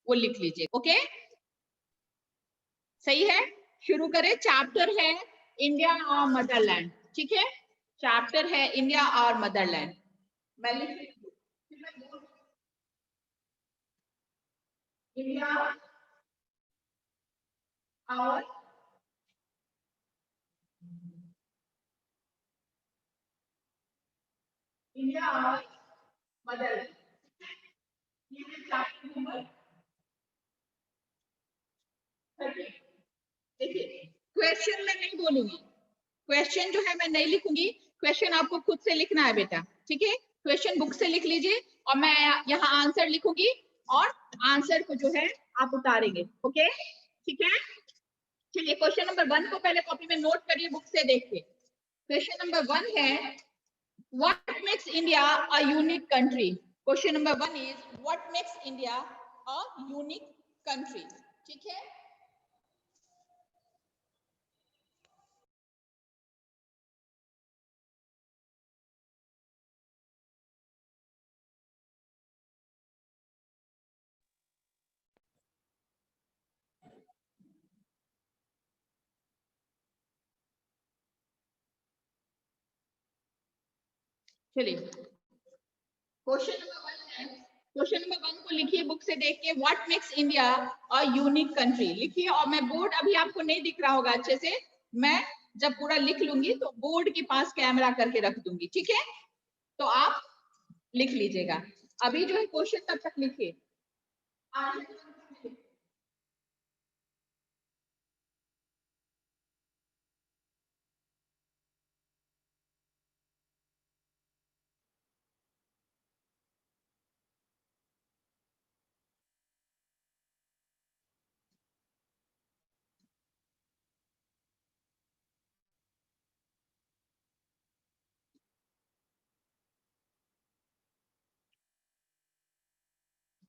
वो लिख लीजिए। ओके, सही है। शुरू करें। चैप्टर है इंडिया और मदरलैंड। ठीक है, चैप्टर है इंडिया और मदरलैंड। मैं लिख रही हूँ इंडिया और इंडिया और मदरलैंड, ये है चैप्टर नंबर 30। देखिए, क्वेश्चन मैं नहीं बोलूंगी, क्वेश्चन जो है मैं नहीं लिखूंगी, क्वेश्चन आपको खुद से लिखना है बेटा। ठीक है, क्वेश्चन बुक से लिख लीजिए और मैं यहाँ आंसर लिखूंगी और आंसर को जो है आप उतारेंगे। ओके, ठीक है। चलिए, क्वेश्चन नंबर 1 को पहले कॉपी में नोट करिए बुक से देख के। क्वेश्चन नंबर 1 है what makes India a unique country. Question number 1 is what makes India a unique country. ठीक है, चलिए क्वेश्चन नंबर 1 को लिखिए बुक से देख के। What makes India a unique country लिखिए, और मैं बोर्ड अभी आपको नहीं दिख रहा होगा अच्छे से, मैं जब पूरा लिख लूंगी तो बोर्ड के पास कैमरा करके रख दूंगी। ठीक है, तो आप लिख लीजिएगा। अभी जो है क्वेश्चन तब तक लिखिए।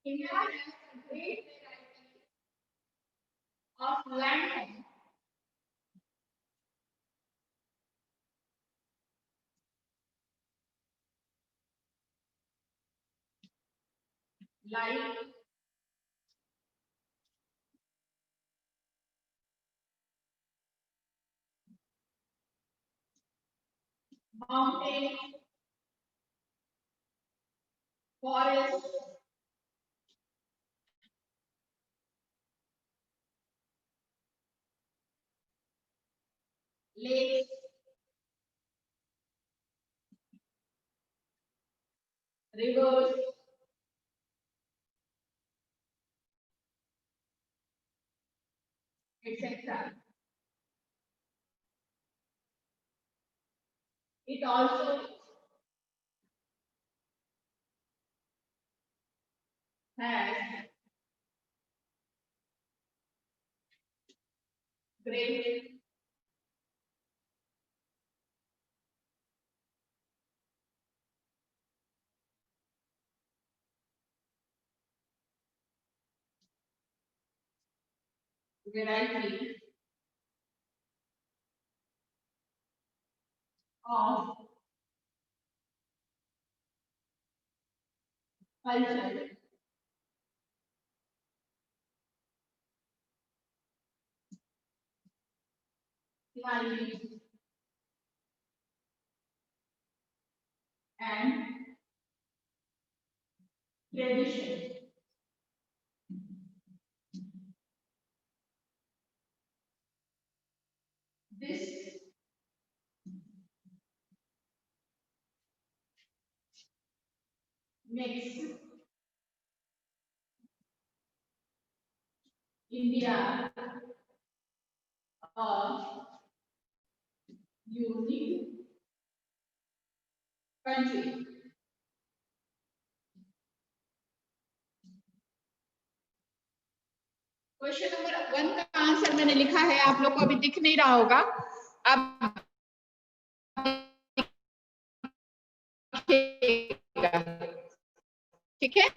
India has a great variety of land like mountains, forests, lakes, rivers, etc. It also has great variety of culture, climate, and tradition. This makes India a unique country. Question number 1 का answer मैंने लिखा है, आप लोग को अभी दिख नहीं रहा होगा। अब ठीक है,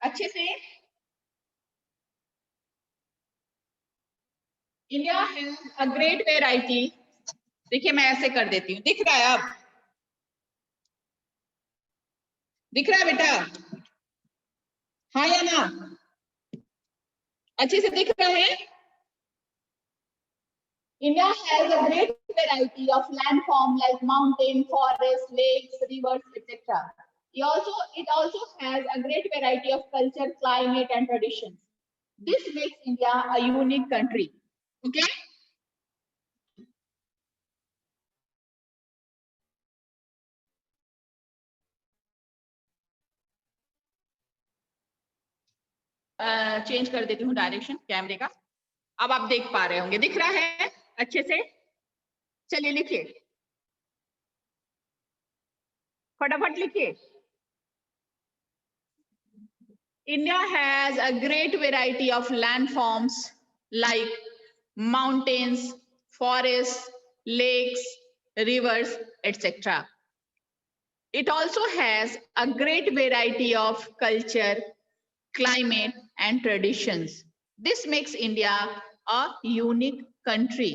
अच्छे से। India has a great variety. देखिए, मैं ऐसे कर देती हूँ, दिख रहा है? अब दिख रहा है बेटा? हाँ या ना? अच्छे से दिख रहा है? India has a great variety of landform like mountain, forest, lakes, rivers, etc. It also has a great variety of culture, climate, and traditions. This makes India a unique country. Okay? Change कर देती हूँ direction कैमरे का। अब आप देख पा रहे होंगे, दिख रहा है अच्छे से? चलिए लिखिए, फटाफट लिखिए। India has a great variety of landforms like mountains, forests, lakes, rivers, etc. It also has a great variety of culture, climate, and traditions. This makes India a unique country.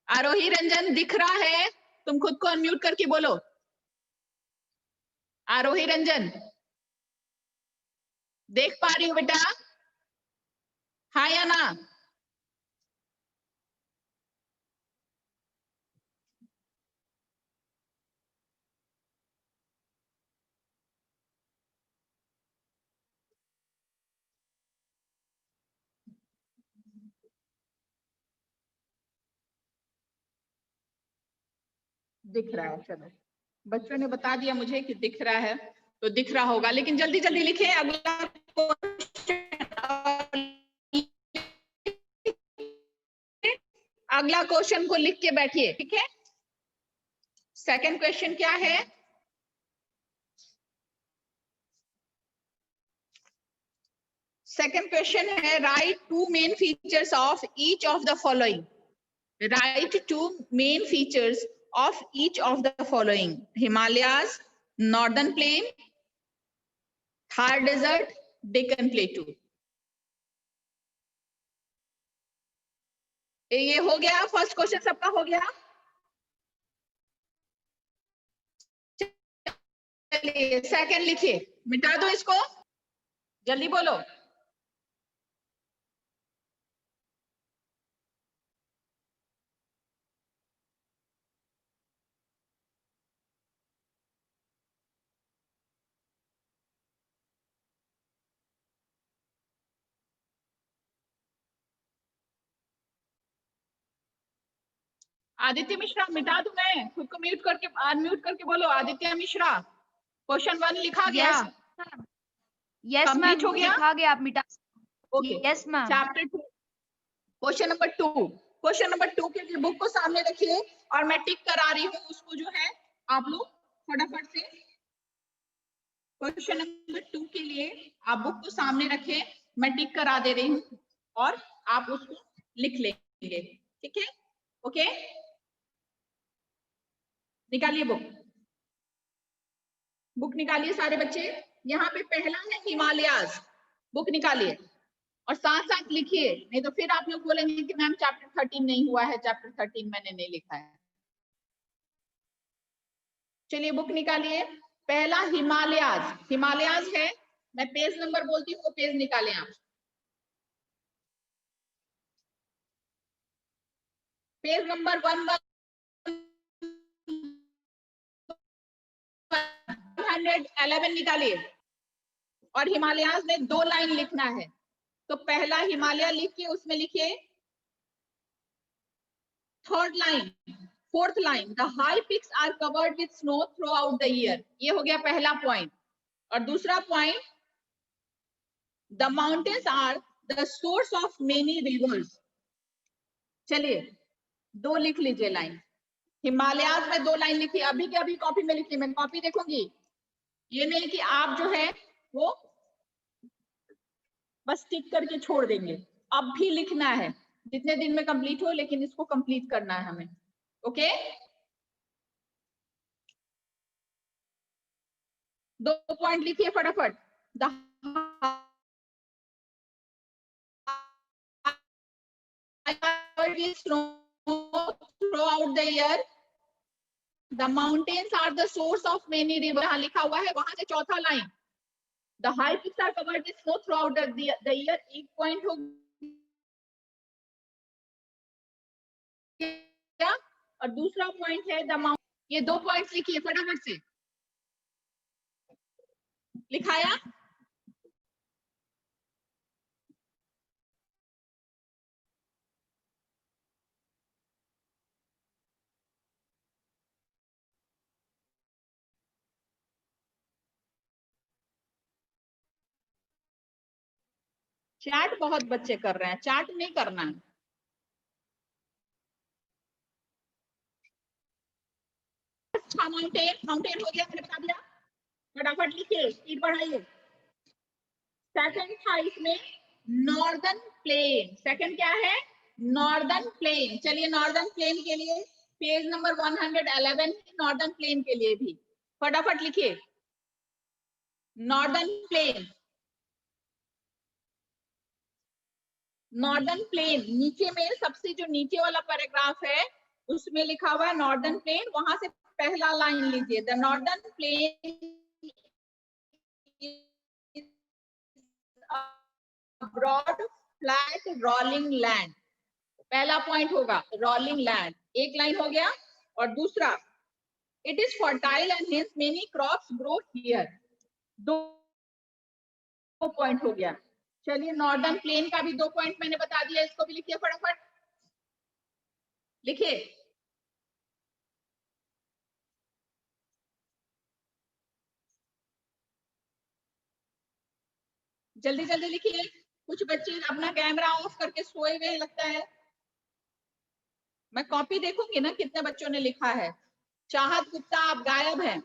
आरोही रंजन दिख रहा है? तुम खुद को अनम्यूट करके बोलो। आरोही रंजन देख पा रही हो बेटा? हाँ या ना? दिख रहा है, चलो बच्चों ने बता दिया मुझे कि दिख रहा है, तो दिख रहा होगा, लेकिन जल्दी जल्दी लिखे अगला अगला क्वेश्चन को लिख के बैठिए, ठीक है? सेकंड क्वेश्चन क्या है? सेकंड क्वेश्चन है write two main features of each of the following. Write two main features of each of the following: Himalayas, Northern Plain, Thar Desert, Deccan Plateau. ये हो गया, फर्स्ट क्वेश्चन सबका हो गया। चलिए सेकंड लिखिए, मिटा दो इसको, जल्दी बोलो। आदित्य मिश्रा मिटा दूं मैं? खुद को म्यूट करके अनम्यूट करके बोलो। आदित्य मिश्रा, क्वेश्चन 1 लिखा गया? यस मैम, हो गया? लिखा गया, आप मिटा। Okay, yes ma'am. Chapter 2 question number 2। Question number 2 के लिए बुक को सामने रखिए और मैं टिक करा रही हूँ उसको, जो है आप लोग फटाफट से। क्वेश्चन नंबर 2 के लिए आप बुक को सामने रखें, मैं टिक करा दे रही हूँ और आप उसको लिख लेंगे, ठीक है? ओके, निकालिए बुक, बुक निकालिए सारे बच्चे। यहाँ पे पहला है हिमालयाज, बुक निकालिए और साथ साथ लिखिए, नहीं तो फिर आप लोग बोलेंगे कि मैम चैप्टर 13 नहीं हुआ है, चैप्टर 13 मैंने नहीं लिखा है। चलिए बुक निकालिए। पहला हिमालयाज, हिमालयाज है, मैं पेज नंबर बोलती हूँ, पेज निकालें आप। पेज नंबर 111 निकालिए और हिमालयाज में 2 लाइन लिखना है। तो पहला हिमालय लिख के उसमें लिखिए third line, fourth line, the high peaks are covered with snow throughout the year. ये हो गया पहला पॉइंट। और दूसरा point, the mountains are the source of many rivers. चलिए 2 लिख लीजिए लाइन, हिमालयाज में 2 लाइन लिखिए, अभी के अभी कॉपी में लिखिए, मैं कॉपी देखूंगी, ये नहीं कि आप जो है वो बस टिक करके छोड़ देंगे। अब भी लिखना है, जितने दिन में कंप्लीट हो, लेकिन इसको कंप्लीट करना है हमें। ओके, 2 पॉइंट लिखिए फटाफट। The throughout the year, the mountains are the source of many rivers। लिखा हुआ है, वहां से चौथा line, the high peaks are covered with snow throughout the year, एक पॉइंट हो गया। और दूसरा पॉइंट है द माउंट, ये 2 पॉइंट्स लिखिए फटाफट से, लिखाया? चैट बहुत बच्चे कर रहे हैं, चैट नहीं करना है। माउंटेन, माउंटेन हो गया, मैंने बता दिया, फटाफट लिखिए, स्पीड बढ़ाइए। सेकंड था इसमें नॉर्दर्न प्लेन, सेकंड क्या है? Northern plain. चलिए नॉर्दर्न प्लेन के लिए पेज नंबर 111, नॉर्दर्न प्लेन के लिए भी फटाफट लिखिए, नॉर्दर्न प्लेन। नॉर्दर्न प्लेन नीचे में सबसे जो नीचे वाला पैराग्राफ है उसमें लिखा हुआ है नॉर्दर्न प्लेन, वहां से पहला लाइन लीजिए, the northern plain broad flat rolling land, पहला पॉइंट होगा रोलिंग लैंड, एक लाइन हो गया। और दूसरा it is fertile and hence many crops grow here, दो पॉइंट हो गया। चलिए नॉर्दर्न प्लेन का भी 2 पॉइंट मैंने बता दिया, इसको भी लिखिए फटाफट, लिखिए। जल्दी जल्दी लिखिए, कुछ बच्चे अपना कैमरा ऑफ करके सोए हुए लगता है। मैं कॉपी देखूंगी ना कितने बच्चों ने लिखा है। चाहत गुप्ता आप गायब हैं।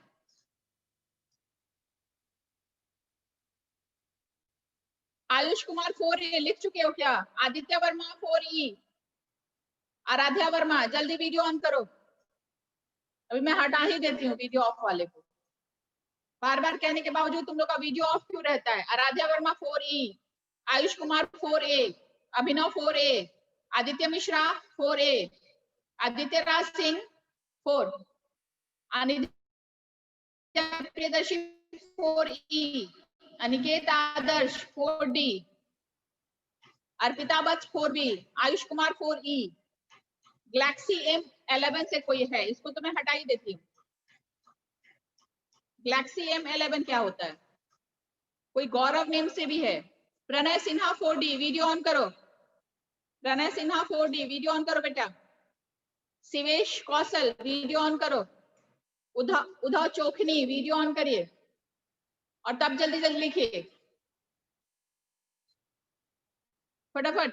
आयुष कुमार 4A लिख चुके हो क्या? आदित्य वर्मा 4E, आराध्या वर्मा जल्दी वीडियो ऑन करो। अभी मैं हटा ही देती हूँ वीडियो ऑफ वाले को, बार बार कहने के बावजूद तुम लोग का वीडियो ऑफ क्यों रहता है? आराध्या वर्मा 4E, आयुष कुमार 4A, अभिनव 4A, आदित्य मिश्रा 4A, आदित्य राज सिंह 4, अनित्य प्रियदर्शी 4E, अनिकेत आदर्श 4D, अर्पिता बच 4B, Ayush Kumar 4E, Galaxy M11 से कोई है, इसको तो मैं हटा ही देती हूँ। गैलेक्सी M11 क्या होता है? कोई गौरव नेम से भी है। Pranay Sinha 4D, video on करो। Pranay Sinha 4D, video on करो बेटा। शिवेश कौशल वीडियो ऑन करो। उद्धव चोखनी वीडियो ऑन करिए और तब जल्दी जल्दी लिखिए फटाफट।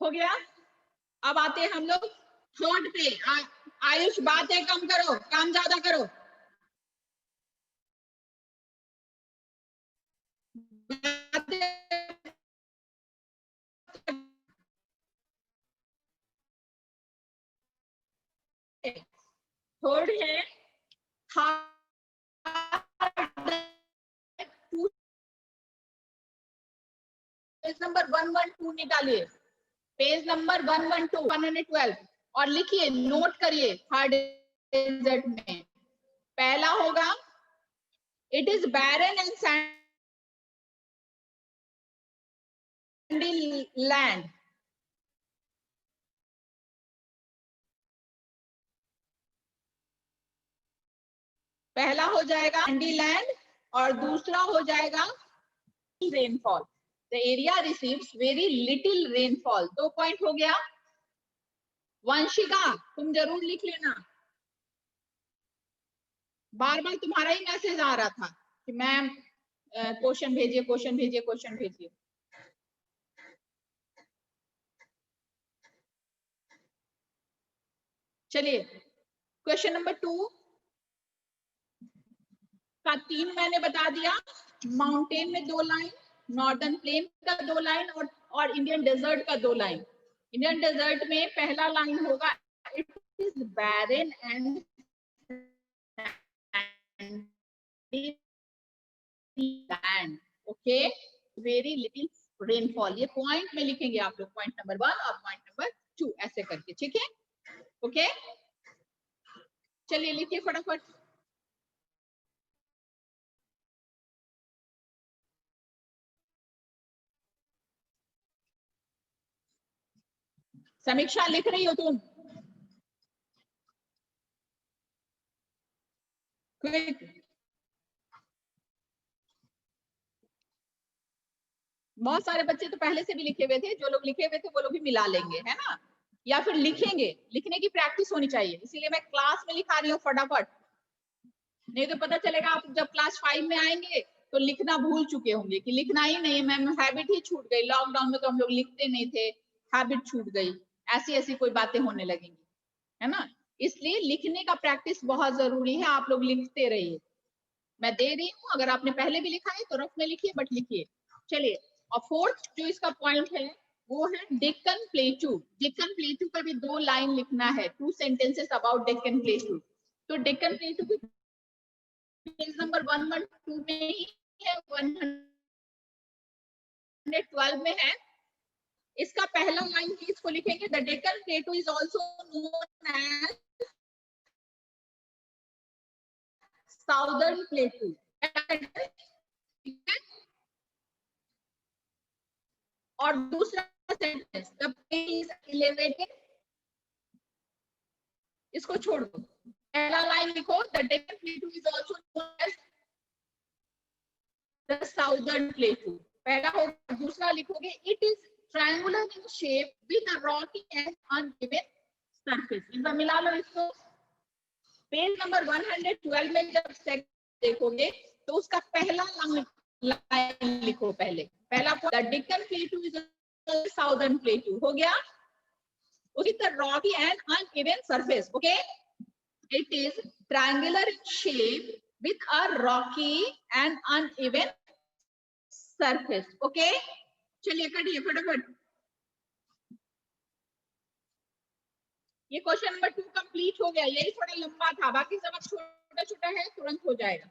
हो गया? अब आते हैं हम लोग थर्ड पे। आयुष बातें कम करो, काम ज्यादा करो। थर्ड है पेज नंबर 112 निकालिए, पेज नंबर 112 112 और लिखिए, नोट करिए थर्ड डेजर्ट में पहला होगा it is barren and sandy land, पहला हो जाएगा सैंडी लैंड और दूसरा हो जाएगा rainfall, the area receives very little rainfall, 2 point हो गया। वंशिका तुम जरूर लिख लेना, बार बार तुम्हारा ही मैसेज आ रहा था कि मैम क्वेश्चन भेजिए, क्वेश्चन भेजिए, क्वेश्चन भेजिए। चलिए क्वेश्चन नंबर 2 का 3 मैंने बता दिया, माउंटेन में 2 लाइन, नॉर्दर्न प्लेन का 2 लाइन और इंडियन डेजर्ट का 2 लाइन। इंडियन डेजर्ट में पहला लाइन होगा it is barren and land, okay, very little rainfall, ये पॉइंट में लिखेंगे आप लोग, पॉइंट नंबर 1 और पॉइंट नंबर 2 ऐसे करके, ठीक है? ओके, चलिए लिखिए फटाफट। समीक्षा लिख रही हो तुम? क्विक, बहुत सारे बच्चे तो पहले से भी लिखे हुए थे, जो लोग लिखे हुए थे वो लोग भी मिला लेंगे, है ना? या फिर लिखेंगे, लिखने की प्रैक्टिस होनी चाहिए, इसीलिए मैं क्लास में लिखा रही हूँ फटाफट, नहीं तो पता चलेगा आप जब क्लास 5 में आएंगे तो लिखना भूल चुके होंगे कि लिखना ही नहीं है मैम, हैबिट ही छूट गई, लॉकडाउन में तो हम लोग लिखते नहीं थे, हैबिट छूट गई, ऐसी ऐसी कोई बातें होने लगेंगी, है ना? इसलिए लिखने का प्रैक्टिस बहुत जरूरी है, आप लोग लिखते रहिए, मैं दे रही हूँ, अगर आपने पहले भी लिखा है तो रफ में लिखिए, बट लिखिए। चलिए, और फोर्थ जो इसका पॉइंट है वो है डेक्कन प्लेटू। डेक्कन प्लेटू का भी 2 लाइन लिखना है, 2 सेंटेंसेस अबाउट डेक्कन प्लेटू। तो डेक्कन प्लेटू की पेज नंबर 112 में ही है, 112 में है। इसका पहला लाइन ही इसको लिखेंगे, the Deccan plateau is also known as southern plateau. और दूसरा sentence, the plain is elevated, इसको छोड़ दो, पहला लाइन लिखो, the Deccan plateau is also known as the southern plateau, पहला होगा। दूसरा लिखोगे, it is triangular in shape with a rocky and uneven surface. एक बार मिला लो इसको, पेज नंबर 112 में जब देखोगे तो उसका पहला लाइन लिखो, पहला the Deccan plateau is southern प्लेटू, हो गया? with a rocky and uneven surface. Okay, it is triangular in shape with a rocky and uneven surface. Okay, चलिए करिए फटाफट। ये क्वेश्चन नंबर 2 कंप्लीट हो गया, यही थोड़ा लंबा था, बाकी सब छोटा छोटा है, तुरंत हो जाएगा।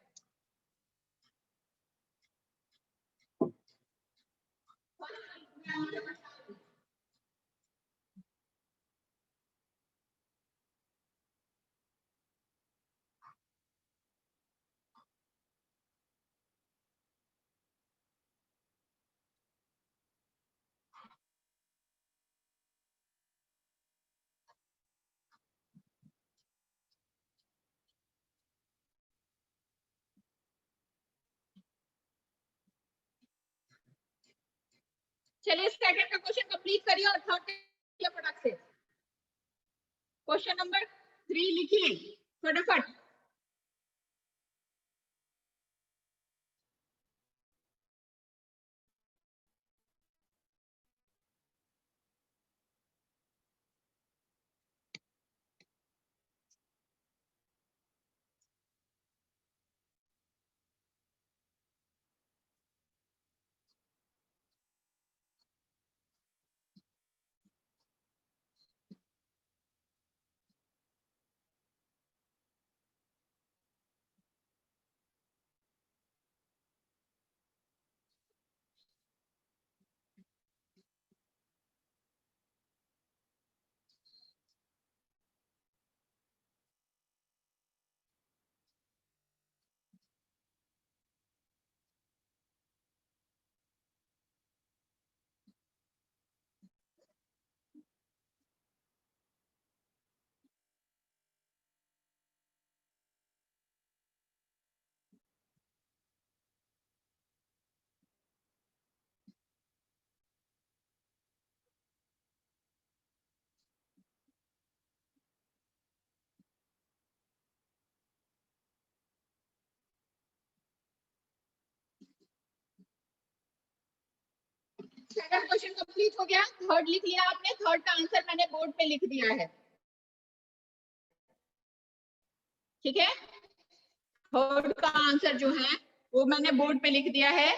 चलिए सेकंड का क्वेश्चन कंप्लीट करिए और थर्ड के फटाक से। क्वेश्चन नंबर 3 लिखिए फटाफट। सेकंड क्वेश्चन कंप्लीट हो गया, थर्ड लिख लिया आपने, थर्ड का आंसर मैंने बोर्ड पे लिख दिया है, ठीक है? थर्ड का आंसर जो है वो मैंने बोर्ड पे लिख दिया है।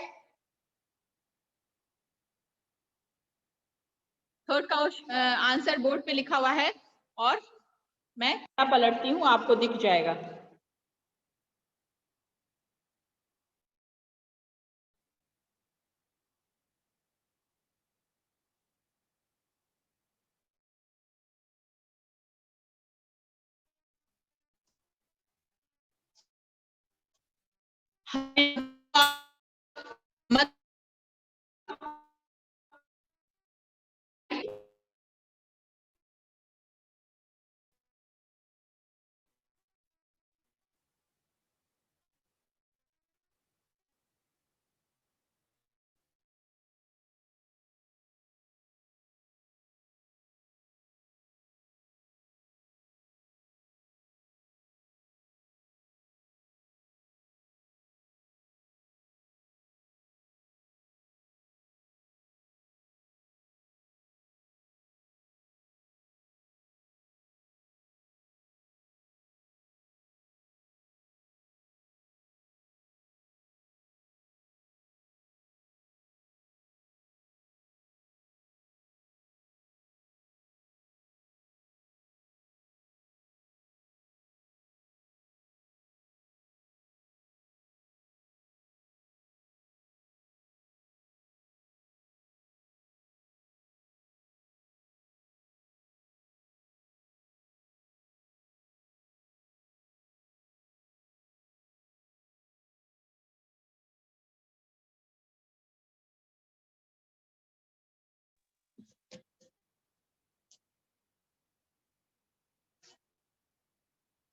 थर्ड का आंसर बोर्ड पे लिखा हुआ है और मैं पलटती हूँ, आपको दिख जाएगा।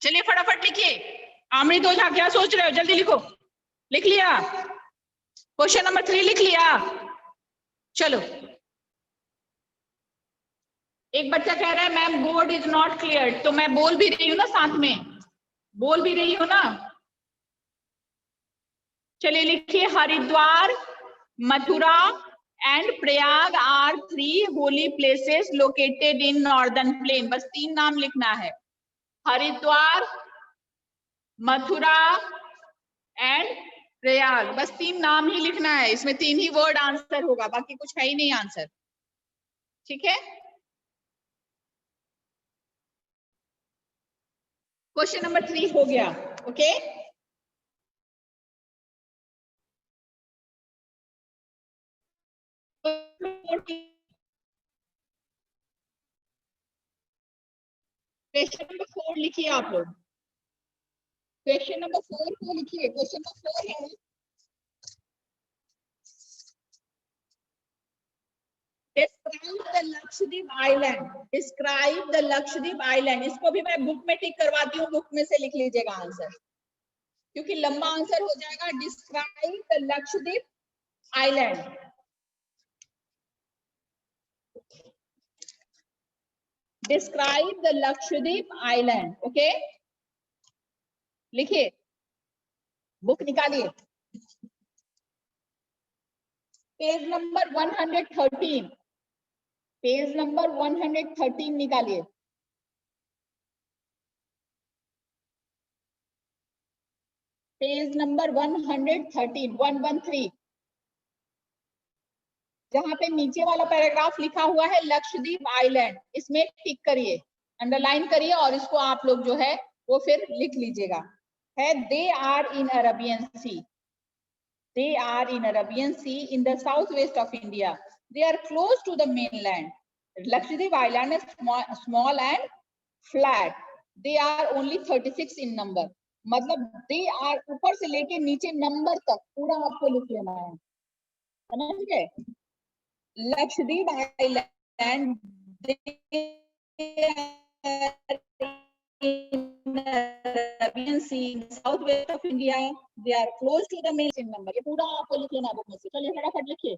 चलिए फटाफट लिखिए। अमृत ओझा क्या सोच रहे हो, जल्दी लिखो। लिख लिया? क्वेश्चन नंबर 3 लिख लिया? चलो। एक बच्चा कह रहा है ma'am board is not clear, तो मैं बोल भी रही हूँ ना, साथ में बोल भी रही हूँ ना। चलिए लिखिए, Haridwar, Mathura and Prayag are 3 holy places located in northern plain. बस 3 नाम लिखना है, हरिद्वार, मथुरा एंड प्रयाग। बस 3 नाम ही लिखना है, इसमें 3 ही वर्ड आंसर होगा, बाकी कुछ है ही नहीं आंसर। ठीक है, क्वेश्चन नंबर 3 हो गया। ओके, क्वेश्चन नंबर 4 लिखिए आप लोग। क्वेश्चन नंबर 4 को लिखिए। क्वेश्चन नंबर 4 है, describe the Lakshadweep island. Describe the Lakshadweep island. इसको भी मैं बुक में टिक करवाती हूँ, बुक में से लिख लीजिएगा आंसर, क्योंकि लंबा आंसर हो जाएगा। Describe the Lakshadweep island. Describe the Lakshadweep island. Okay, लिखिए, बुक निकालिए, पेज नंबर 113। पेज नंबर 113 निकालिए। पेज नंबर 113, 113, जहां पे नीचे वाला पैराग्राफ लिखा हुआ है लक्षद्वीप आइलैंड, इसमें टिक करिए, अंडरलाइन करिए, और इसको आप लोग जो है वो फिर लिख लीजिएगा। है, they are in Arabian sea. They are in Arabian Sea in the southwest of India. They are close to the mainland. Lakshadweep Island is small and flat. They are only 36 in number. मतलब they are ऊपर से लेके नीचे number तक पूरा आपको लिख लेना है, समझ गए? Lakshadweep island, Arabian Sea, southwest of India. They are close to the main number. ये पूरा आपको लिख लेना बुक में से। चलिए फटाफट लिखिए,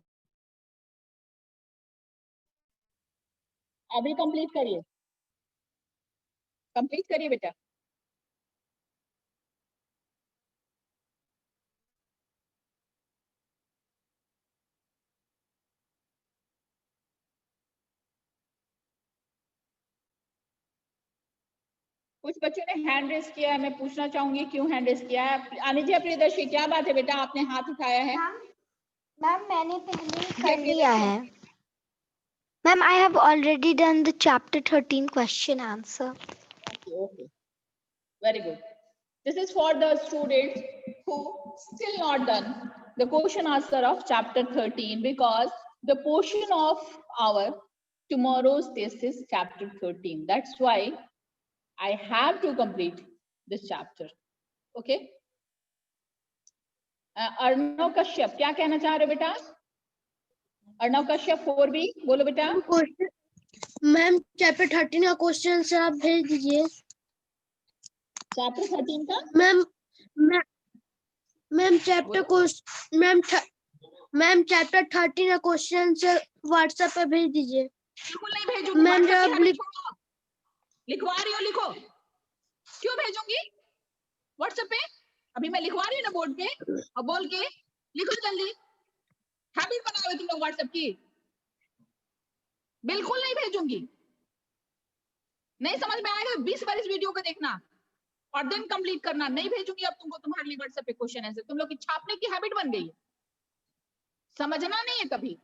अभी कंप्लीट करिए, कंप्लीट करिए बेटा। कुछ बच्चों ने हैंड रेस किया है, मैं पूछना चाहूंगी क्यों हैंड रेस किया है। अनिजा प्रियदर्शी, क्या बात है बेटा, आपने हाथ उठाया है? मैम मैंने पहले कर लिया है। Ma'am I have already done the chapter 13 question answer. Okay, very good. This is for the students who still not done the question answer of chapter 13, because the portion of our tomorrow's test is chapter 13. That's why I have to complete this chapter. Okay. Arnav Kashyap क्या कहना चाह रहे हो बेटा? Arnav Kashyap 4B बोलो बेटा। Ma'am chapter 13 का question answer आप भेज दीजिए। चैप्टर 13 का मैम चैप्टर 13 का क्वेश्चन आंसर व्हाट्सएप पे भेज दीजिए। बिल्कुल नहीं भेजूंगी। मैम WhatsApp जब की हैबिट छोड़ो। लिखवा रही हो लिखो। क्यों भेजूंगी व्हाट्सएप पे? अभी मैं लिखवा रही हूँ ना बोर्ड पे, और बोल के लिखो जल्दी। हैबिट बनाओ तुम लोग व्हाट्सएप की। बिल्कुल नहीं भेजूंगी। नहीं समझ में आएगा 20 बार इस वीडियो को देखना और देन कंप्लीट करना। नहीं भेजूंगी अब तुमको तुम्हारे लिए व्हाट्सएप पे क्वेश्चन आंसर। तुम लोग की छापने की हैबिट बन गई है, समझना नहीं है कभी।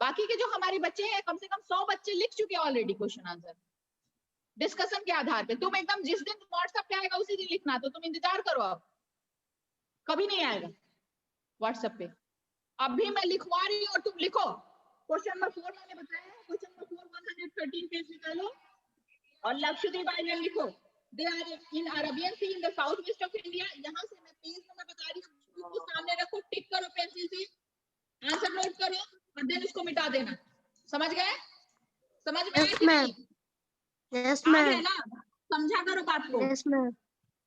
बाकी के जो हमारे बच्चे हैं कम से कम 100 बच्चे लिख चुके हैं ऑलरेडी क्वेश्चन आंसर डिस्कशन के आधार पे। तुम एकदम जिस दिन व्हाट्सएप पे आएगा उसी दिन लिखना, तो तुम इंतजार करो, अब कभी नहीं आएगा व्हाट्सएप पे। अभी मैं लिखवा रही हूँ और तुम लिखो। क्वेश्चन नंबर 4 मैंने बताया है। क्वेश्चन नंबर 4 113 पेज निकालो और लक्षद्वीप आइलैंड लिखो। They are in Arabian sea in the south west of India. यहाँ से मैं पेज नंबर बता रही हूँ, उसको सामने रखो, टिक करो पेंसिल से, आंसर नोट करो और देन उसको मिटा देना। समझ गए? समझ में आया कि नहीं? यस आ गया मैम। ना? समझा करो बात को। Yes ma'am.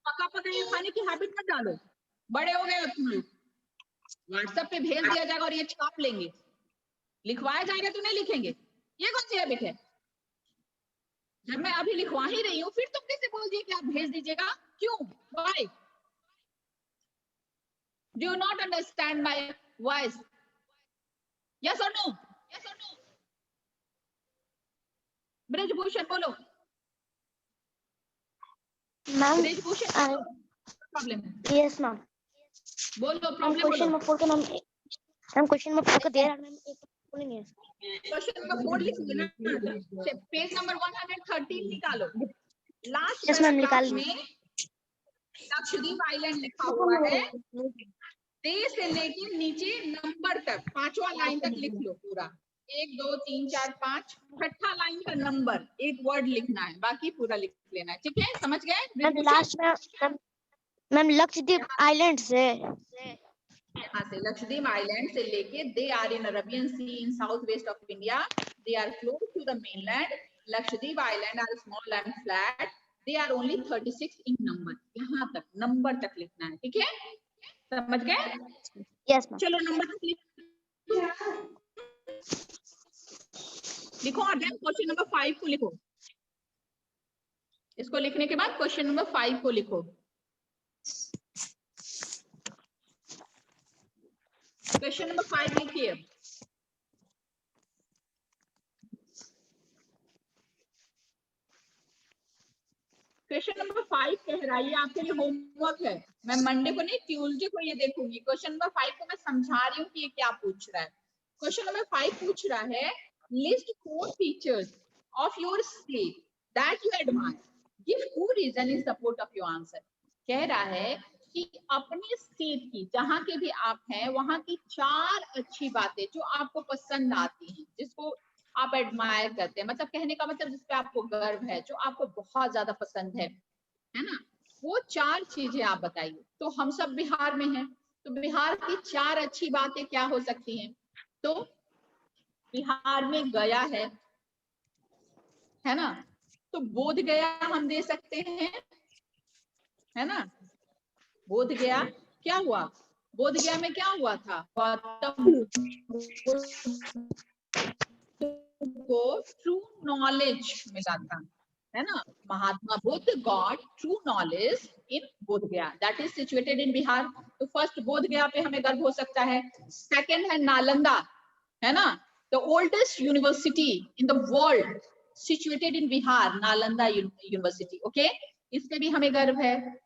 पका पका ये खाने की हैबिट मत डालो। बड़े हो गए तुम लोग। व्हाट्सएप पे भेज दिया जाएगा और ये छाप लेंगे। लिखवाया जाएगा तो नहीं लिखेंगे। ये कौन सी हैबिट है? जब मैं अभी लिखवा ही रही हूँ फिर तुम कैसे बोल दिए कि आप भेज दीजिएगा? क्यों? Why? Do you not understand my voice? Yes or no? Yes or no? Brijbhushan बोलो। मैम ब्रजभूषण प्रॉब्लम है? Yes ma'am. बोलो मैम प्रॉब्लम क्वेश्चन बोलो। नंबर 4 का मैम क्वेश्चन नंबर 4 का दे रहा है मैम, एक बोलेंगे। क्वेश्चन नंबर 4 लिखोगे ना? पेज नंबर 113 निकालो। लास्ट यस मैम पैराग्राफ निकाल में लक्षद्वीप आइलैंड लिखा हुआ है। दे से लेके नीचे नंबर तक 5वां लाइन तक लिख लो पूरा। 1 2 3 4 5 छठा लाइन का नंबर एक वर्ड लिखना है, बाकी पूरा लिख लेना है। ठीक है? समझ गए? मैम लास्ट में मैम लक्षद्वीप आइलैंड से यहाँ से लक्षद्वीप आइलैंड से लेके they are in Arabian sea in south west of India. They are close to the mainland. Lakshadweep island are small and flat. They are only 36 in number. यहाँ तक number तक लिखना है। ठीक है? समझ गए? Yes ma'am. चलो नंबर तक लिखो और देन क्वेश्चन नंबर 5 को लिखो। इसको लिखने के बाद क्वेश्चन नंबर 5 को लिखो। क्वेश्चन नंबर 5 लिखिए। क्वेश्चन नंबर 5 कह रहा है, ये आपके लिए होमवर्क है। मैं मंडे को नहीं ट्यूसडे को ये देखूंगी। क्वेश्चन नंबर 5 को मैं समझा रही हूँ कि ये क्या पूछ रहा है। क्वेश्चन नंबर 5 पूछ रहा है, list 4 features of your state that you admire, give 2 reason in support of your answer. कह रहा है कि अपने स्टेट की, जहां के भी आप हैं, वहां की 4 अच्छी बातें जो आपको पसंद आती हैं, जिसको आप एडमायर करते हैं, मतलब कहने का मतलब जिस पे आपको गर्व है, जो आपको बहुत ज्यादा पसंद है ना, वो 4 चीजें आप बताइए। तो हम सब बिहार में हैं, तो बिहार की 4 अच्छी बातें क्या हो सकती हैं? तो बिहार में गया है ना, तो बोध गया हम दे सकते हैं, है ना। बोध गया क्या हुआ? बोध गया में क्या हुआ था? गौतम को ट्रू नॉलेज मिला था, है ना। Mahatma Buddha got true knowledge in Bodh Gaya, that is situated in Bihar. तो फर्स्ट बोध गया पे हमें गर्व हो सकता है। सेकंड है नालंदा, है ना, the oldest university in the world situated in Bihar, Nalanda university. Okay, इस पे भी हमें गर्व है।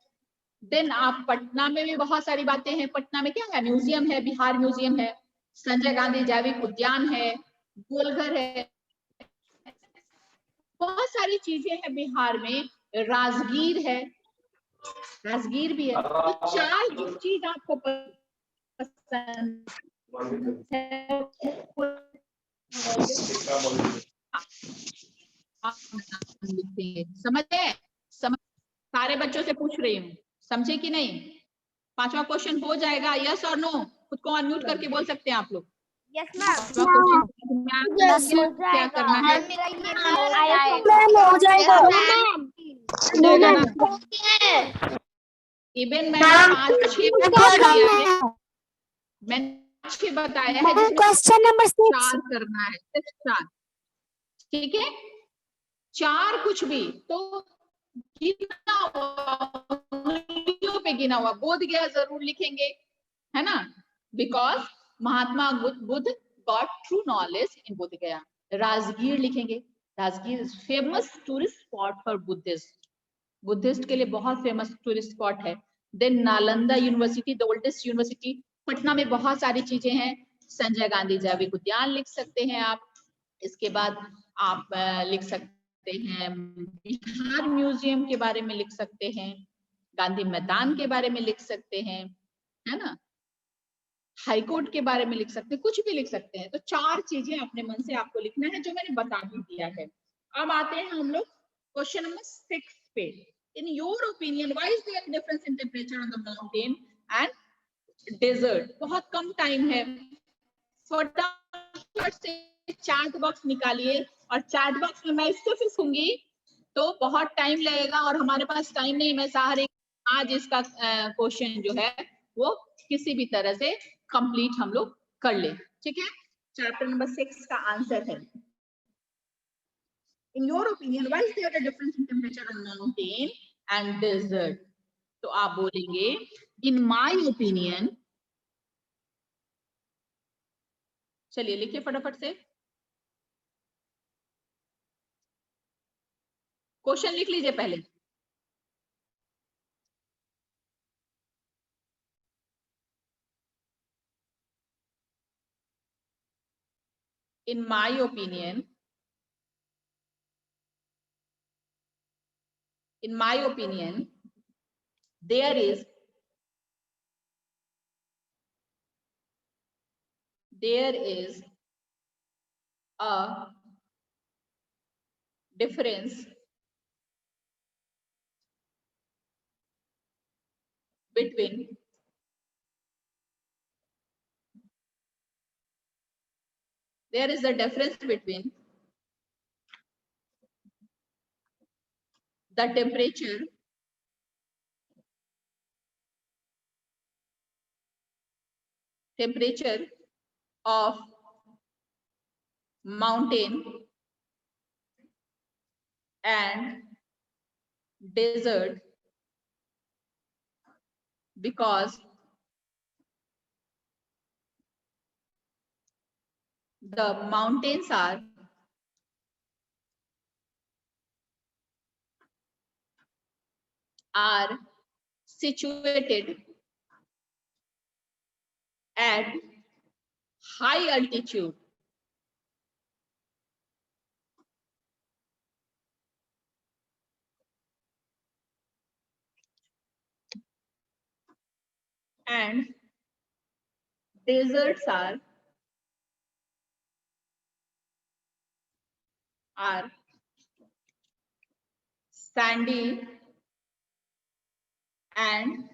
देन आप पटना में भी बहुत सारी बातें हैं। पटना में क्या है? म्यूजियम है, बिहार म्यूजियम है, संजय गांधी जैविक उद्यान है, गोलघर है, बहुत सारी चीजें हैं बिहार में। राजगीर है, राजगीर भी है। तो 4 जो चीज आपको पसंद है समझे? समझ, सारे बच्चों से पूछ रही हूँ, समझे कि नहीं? 5वां क्वेश्चन हो जाएगा, यस और नो? खुद को अनम्यूट करके बोल सकते हैं आप लोग। Yes ma'am. 5वां क्वेश्चन क्या करना है? मेरा ये हो जाएगा। हो जाएगा ना? इवन मैंने 5-6 बताया है, मैंने 6 बताया है, जिसमें क्वेश्चन नंबर 4 करना है, सिर्फ 4। ठीक है, 4 कुछ भी तो गिना हुआ, उंगलियों पे गिना हुआ। बोध गया जरूर लिखेंगे, है ना? Because Mahatma Buddha got true knowledge in Bodh Gaya. Rajgir लिखेंगे, Rajgir is famous tourist spot for Buddhist. Buddhist के लिए बहुत फेमस टूरिस्ट स्पॉट है। Then Nalanda university, the oldest university. Patna में बहुत सारी चीजें हैं। संजय गांधी जैविक उद्यान लिख सकते हैं आप। इसके बाद आप लिख सकते हैं बिहार म्यूजियम के बारे में लिख सकते हैं, गांधी मैदान के बारे में लिख सकते हैं, है ना? हाई कोर्ट के बारे में लिख सकते हैं, कुछ भी लिख सकते हैं। तो 4 चीजें अपने मन से आपको लिखना है, जो मैंने बता भी दिया है। अब आते हैं हम लोग क्वेश्चन नंबर 6 पे। In your opinion why is there difference in temperature on the mountain and desert? बहुत कम टाइम है, फटाफट से चार्ट बॉक्स निकालिए, और चार्ट बॉक्स में मैं इसको लिखूंगी तो बहुत टाइम लगेगा, और हमारे पास टाइम नहीं। मैं चाह रही आज इसका क्वेश्चन जो है वो किसी भी तरह से कंप्लीट हम लोग कर ले। ठीक है, चैप्टर नंबर 6 का आंसर है, in your opinion why is there a difference in temperature on mountain and desert? तो आप बोलेंगे इन माय ओपिनियन। चलिए लिखिए फटाफट से, क्वेश्चन लिख लीजिए पहले। In my opinion, there is a difference between the temperature of mountain and desert, because the mountains are situated at high altitude, and deserts are sandy and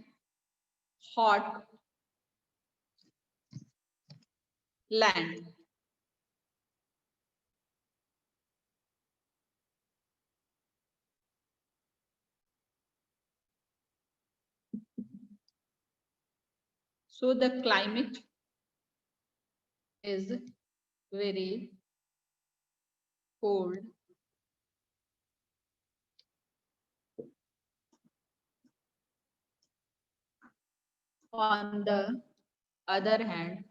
hot land. So the climate is very cold on the other hand,